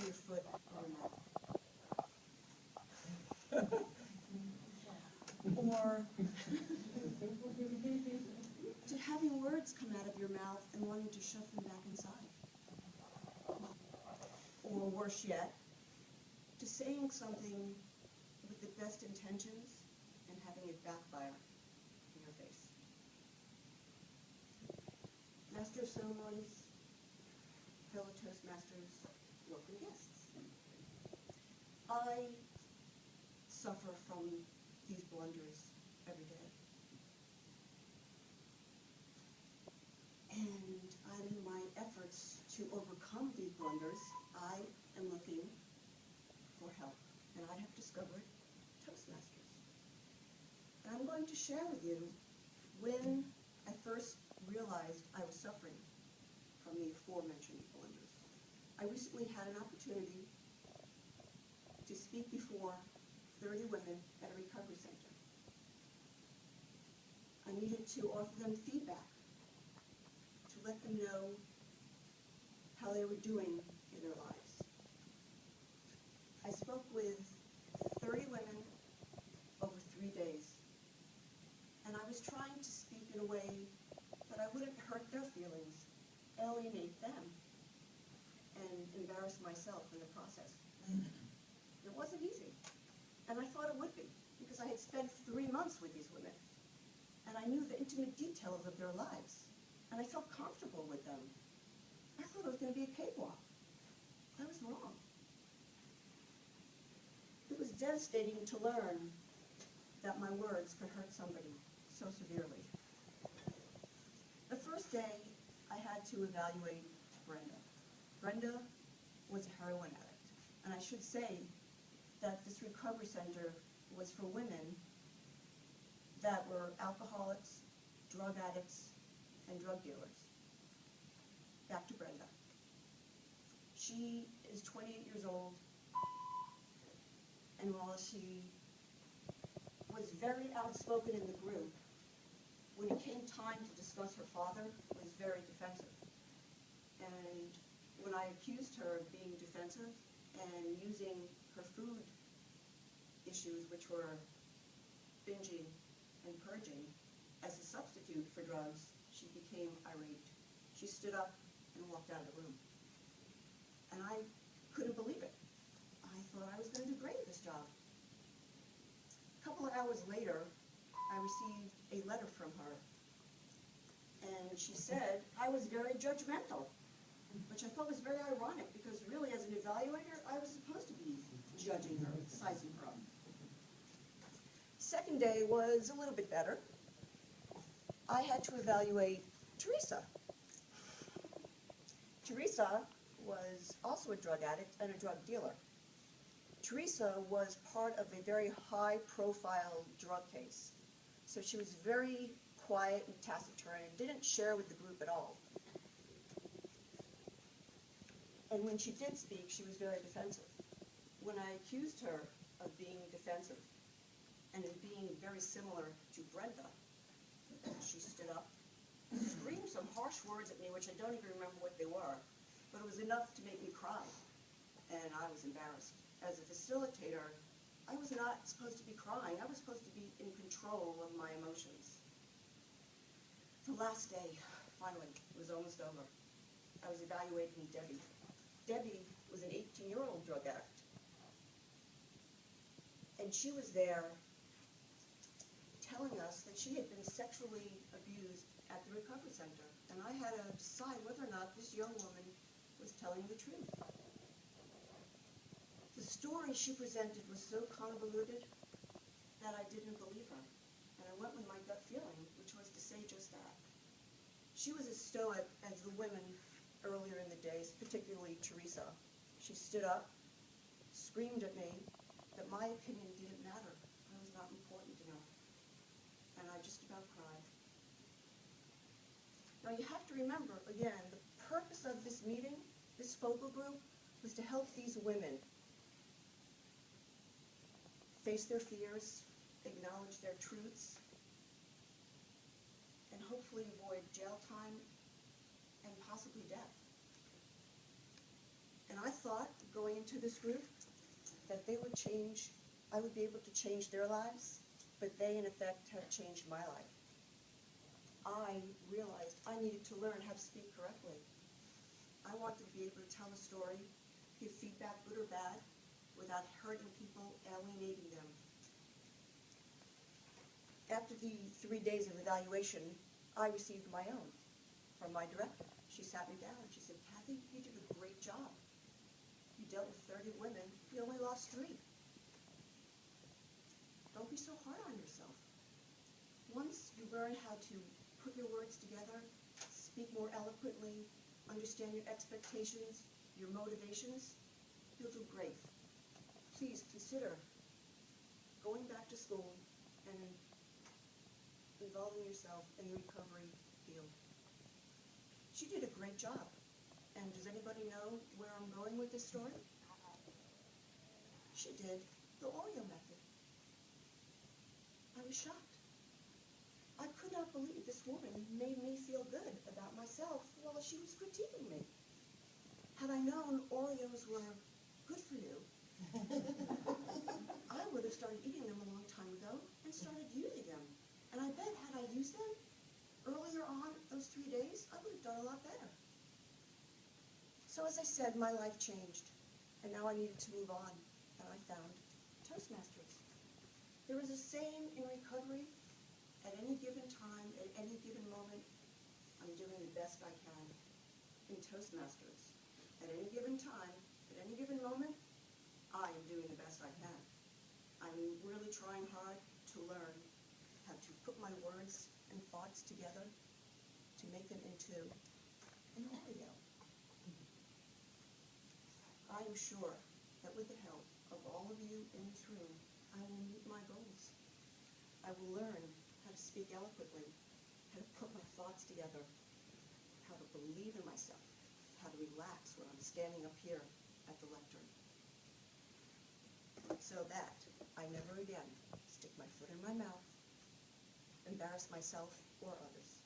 your foot in your mouth. Or to having words come out of your mouth and wanting to shove them back inside. Or worse yet, to saying something with the best intentions and having it backfire in your face. Master of ceremonies, fellow Toastmasters, welcome guests. I suffer from these blunders every day. And in my efforts to overcome these blunders, I am looking for help. And I have discovered Toastmasters. And I'm going to share with you when I first realized I was suffering from the aforementioned blunders. I recently had an opportunity to speak before 30 women at a recovery center. I needed to offer them feedback, to let them know how they were doing in their lives. I spoke with 30 women over 3 days, and I was trying to speak in a way that I wouldn't hurt their feelings, alienate them, and embarrass myself in the process. It wasn't easy, and I thought it would be, because I had spent 3 months with these women, and I knew the intimate details of their lives, and I felt comfortable with them. I thought it was going to be a cakewalk. I was wrong. It was devastating to learn that my words could hurt somebody so severely. The first day, I had to evaluate Brenda. Brenda was a heroin addict, and I should say that this recovery center was for women that were alcoholics, drug addicts, and drug dealers. Back to Brenda. She is 28 years old, and while she was very outspoken in the group, when it came time to discuss her father, was very defensive. And when I accused her of being defensive and using her food issues, which were binging and purging, as a substitute for drugs, she became irate. She stood up and walked out of the room. And I couldn't believe it. I thought I was going to do great at this job. A couple of hours later, I received a letter from her. And she said I was very judgmental, which I thought was very ironic, because really as an evaluator, I was supposed to be judging her, sizing her up. Second day was a little bit better. I had to evaluate Teresa. Teresa was also a drug addict and a drug dealer. Teresa was part of a very high-profile drug case. So she was very quiet and taciturn and didn't share with the group at all. And when she did speak, she was very defensive. When I accused her of being defensive and of being very similar to Brenda, she stood up, screamed some harsh words at me, which I don't even remember what they were, but it was enough to make me cry, and I was embarrassed. As a facilitator, I was not supposed to be crying. I was supposed to be in control of my emotions. The last day, finally, was almost over. I was evaluating Debbie. Debbie was an 18-year-old drug addict. And she was there telling us that she had been sexually abused at the recovery center. And I had to decide whether or not this young woman was telling the truth. The story she presented was so convoluted that I didn't believe her. And I went with my gut feeling, which was to say just that. She was as stoic as the women earlier in the days, particularly Teresa. She stood up, screamed at me that my opinion didn't matter. I was not important enough. And I just about cried. Now you have to remember, again, the purpose of this meeting, this focal group, was to help these women face their fears, acknowledge their truths, and hopefully avoid jail time and possibly death. And I thought going into this group that they would change, I would be able to change their lives, but they in effect have changed my life. I realized I needed to learn how to speak correctly. I wanted to be able to tell a story, give feedback, good or bad, without hurting people, alienating them. After the 3 days of evaluation, I received my own from my director. She sat me down and she said, "Kathy, you did a great job. You dealt with 30 women, you only lost 3. Don't be so hard on yourself. Once you learn how to put your words together, speak more eloquently, understand your expectations, your motivations, you'll do great. Please consider going back to school and involving yourself in the recovery field." She did a great job. And does anybody know where I'm going with this story? She did the Oreo method. I was shocked. I could not believe this woman made me feel good about myself while she was critiquing me. Had I known Oreos were good for you, I would have started eating them a long time ago and started using them. And I bet had I used them earlier on those 3 days, I would have done a lot better. So as I said, my life changed, and now I needed to move on, and I found Toastmasters. There is a saying in recovery: at any given time, at any given moment, I'm doing the best I can. In Toastmasters, at any given time, at any given moment, I am doing the best I can. I'm really trying hard to learn how to put my words and thoughts together to make them into an Oreo. I am sure that with the help of all of you in this room, I will meet my goals. I will learn how to speak eloquently, how to put my thoughts together, how to believe in myself, how to relax when I'm standing up here at the lectern, so that I never again stick my foot in my mouth, embarrass myself or others.